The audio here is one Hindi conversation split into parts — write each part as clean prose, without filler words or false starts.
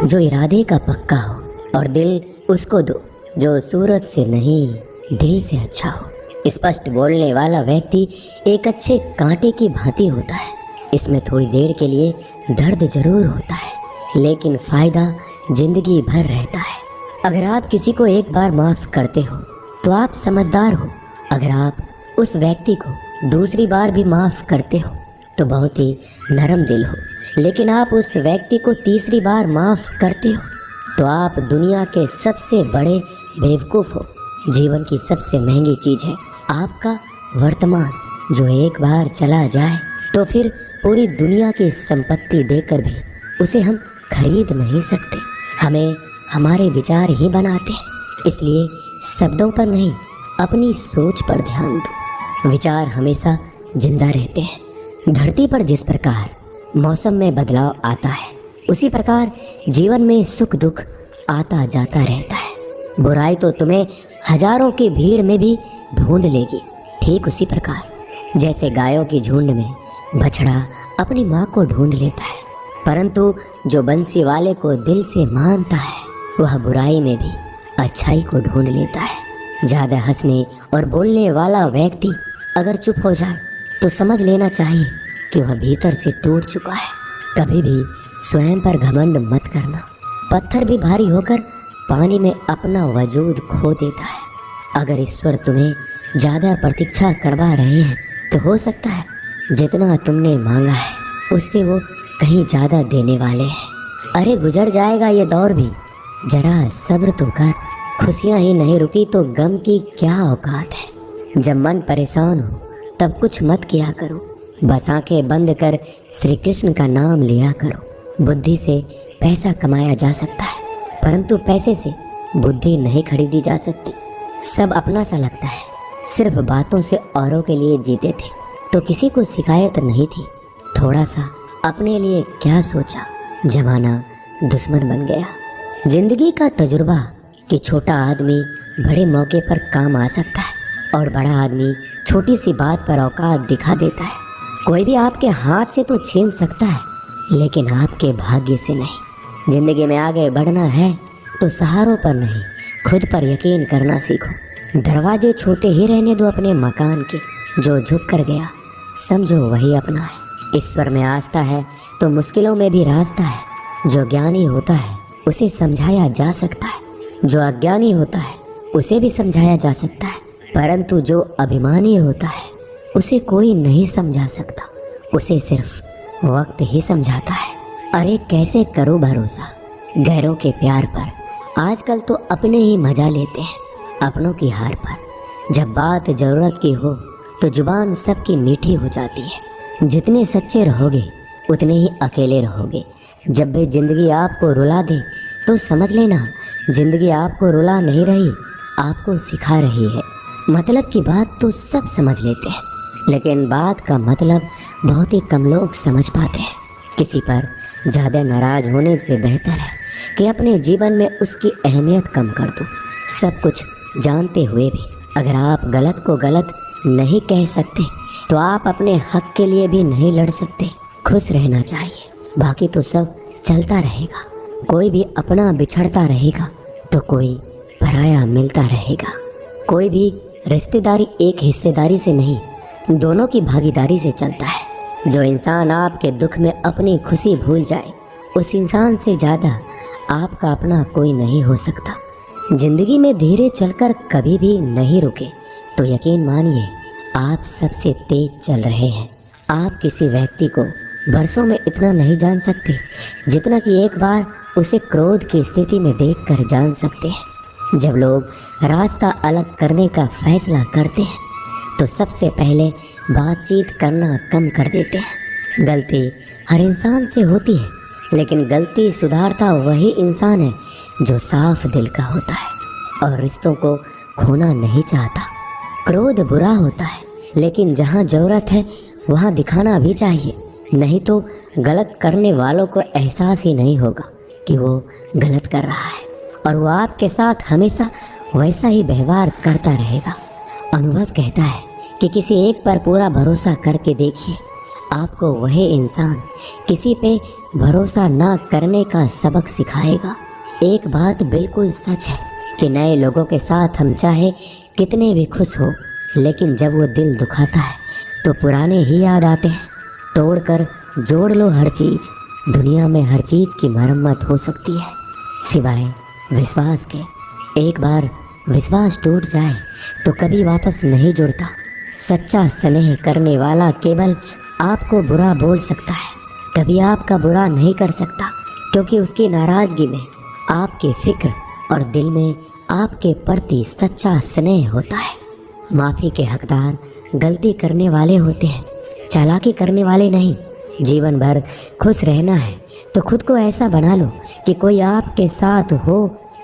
जो इरादे का पक्का हो और दिल उसको दो जो सूरत से नहीं दिल से अच्छा हो। स्पष्ट बोलने वाला व्यक्ति एक अच्छे कांटे की भांति होता है। इसमें थोड़ी देर के लिए दर्द जरूर होता है लेकिन फायदा जिंदगी भर रहता है। अगर आप किसी को एक बार माफ करते हो तो आप समझदार हो। अगर आप उस व्यक्ति को दूसरी बार भी माफ करते हो तो बहुत ही नरम दिल हो। लेकिन आप उस व्यक्ति को तीसरी बार माफ करते हो तो आप दुनिया के सबसे बड़े बेवकूफ़ हो। जीवन की सबसे महंगी चीज़ है आपका वर्तमान, जो एक बार चला जाए तो फिर पूरी दुनिया की संपत्ति देकर भी उसे हम खरीद नहीं सकते। हमें हमारे विचार ही बनाते हैं, इसलिए शब्दों पर नहीं अपनी सोच पर ध्यान दो। विचार हमेशा जिंदा रहते हैं। धरती पर जिस प्रकार मौसम में बदलाव आता है उसी प्रकार जीवन में सुख दुख आता जाता रहता है। बुराई तो तुम्हें हजारों की भीड़ में भी ढूंढ लेगी, ठीक उसी प्रकार जैसे गायों की झुंड में बछड़ा अपनी माँ को ढूंढ लेता है। परंतु जो बंसी वाले को दिल से मानता है वह बुराई में भी अच्छाई को ढूंढ लेता है। ज़्यादा हंसने और बोलने वाला व्यक्ति अगर चुप हो जाए तो समझ लेना चाहिए कि वह भीतर से टूट चुका है। कभी भी स्वयं पर घमंड मत करना। पत्थर भी भारी होकर पानी में अपना वजूद खो देता है। अगर ईश्वर तुम्हें ज़्यादा प्रतीक्षा करवा रहे हैं तो हो सकता है जितना तुमने मांगा है उससे वो कहीं ज़्यादा देने वाले हैं। अरे गुजर जाएगा ये दौर भी, जरा सब्र तो कर। खुशियाँ ही नहीं रुकी तो गम की क्या औकात है। जब मन परेशान हो तब कुछ मत किया करो, बस आंखें बंद कर श्री कृष्ण का नाम लिया करो। बुद्धि से पैसा कमाया जा सकता है परंतु पैसे से बुद्धि नहीं खरीदी जा सकती। सब अपना सा लगता है, सिर्फ बातों से औरों के लिए जीते थे तो किसी को शिकायत नहीं थी। थोड़ा सा अपने लिए क्या सोचा, जमाना दुश्मन बन गया। जिंदगी का तजुर्बा कि छोटा आदमी बड़े मौके पर काम आ सकता है और बड़ा आदमी छोटी सी बात पर औकात दिखा देता है। कोई भी आपके हाथ से तो छीन सकता है लेकिन आपके भाग्य से नहीं। जिंदगी में आगे बढ़ना है तो सहारों पर नहीं खुद पर यकीन करना सीखो। दरवाजे छोटे ही रहने दो अपने मकान के, जो झुक कर गया समझो वही अपना है। ईश्वर में आस्था है तो मुश्किलों में भी रास्ता है। जो ज्ञानी होता है उसे समझाया जा सकता है, जो अज्ञानी होता है उसे भी समझाया जा सकता है, परंतु जो अभिमानी होता है उसे कोई नहीं समझा सकता, उसे सिर्फ वक्त ही समझाता है। अरे कैसे करो भरोसा गैरों के प्यार पर, आजकल तो अपने ही मजा लेते हैं अपनों की हार पर। जब बात ज़रूरत की हो तो जुबान सबकी मीठी हो जाती है। जितने सच्चे रहोगे उतने ही अकेले रहोगे। जब भी ज़िंदगी आपको रुला दे तो समझ लेना ज़िंदगी आपको रुला नहीं रही, आपको सिखा रही है। मतलब की बात तो सब समझ लेते हैं लेकिन बात का मतलब बहुत ही कम लोग समझ पाते हैं। किसी पर ज़्यादा नाराज़ होने से बेहतर है कि अपने जीवन में उसकी अहमियत कम कर दो। सब कुछ जानते हुए भी अगर आप गलत को गलत नहीं कह सकते तो आप अपने हक के लिए भी नहीं लड़ सकते। खुश रहना चाहिए, बाकी तो सब चलता रहेगा। कोई भी अपना बिछड़ता रहेगा तो कोई पराया मिलता रहेगा। कोई भी रिश्तेदारी एक हिस्सेदारी से नहीं, दोनों की भागीदारी से चलता है। जो इंसान आपके दुख में अपनी खुशी भूल जाए उस इंसान से ज़्यादा आपका अपना कोई नहीं हो सकता। जिंदगी में धीरे चलकर कभी भी नहीं रुके तो यकीन मानिए आप सबसे तेज चल रहे हैं। आप किसी व्यक्ति को बरसों में इतना नहीं जान सकते जितना कि एक बार उसे क्रोध की स्थिति में देखकर जान सकते हैं। जब लोग रास्ता अलग करने का फैसला करते हैं तो सबसे पहले बातचीत करना कम कर देते हैं। गलती हर इंसान से होती है लेकिन गलती सुधारता वही इंसान है जो साफ दिल का होता है और रिश्तों को खोना नहीं चाहता। क्रोध बुरा होता है लेकिन जहाँ ज़रूरत है वहाँ दिखाना भी चाहिए, नहीं तो गलत करने वालों को एहसास ही नहीं होगा कि वो गलत कर रहा है और वो आपके साथ हमेशा वैसा ही व्यवहार करता रहेगा। अनुभव कहता है कि किसी एक पर पूरा भरोसा करके देखिए, आपको वही इंसान किसी पे भरोसा ना करने का सबक सिखाएगा। एक बात बिल्कुल सच है कि नए लोगों के साथ हम चाहे कितने भी खुश हो, लेकिन जब वो दिल दुखाता है तो पुराने ही याद आते हैं। तोड़कर जोड़ लो हर चीज़, दुनिया में हर चीज़ की मरम्मत हो सकती है सिवाय विश्वास के। एक बार विश्वास टूट जाए तो कभी वापस नहीं जुड़ता। सच्चा स्नेह करने वाला केवल आपको बुरा बोल सकता है, कभी आपका बुरा नहीं कर सकता, क्योंकि उसकी नाराज़गी में आपकी फिक्र और दिल में आपके प्रति सच्चा स्नेह होता है। माफ़ी के हकदार गलती करने वाले होते हैं, चालाकी करने वाले नहीं। जीवन भर खुश रहना है तो खुद को ऐसा बना लो कि कोई आपके साथ हो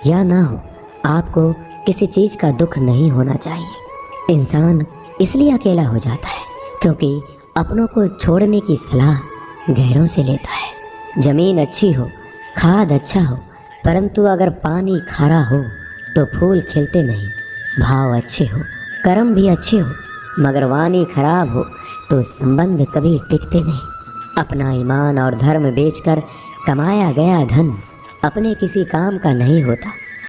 या ना हो, आपको किसी चीज़ का दुख नहीं होना चाहिए। इंसान इसलिए अकेला हो जाता है क्योंकि अपनों को छोड़ने की सलाह गैरों से लेता है। ज़मीन अच्छी हो, खाद अच्छा हो, परंतु अगर पानी खारा हो तो फूल खिलते नहीं। भाव अच्छे हो, कर्म भी अच्छे हो, मगर वाणी खराब हो तो संबंध कभी टिकते नहीं। अपना ईमान और धर्म बेचकर कमाया गया धन अपने किसी काम का नहीं होता।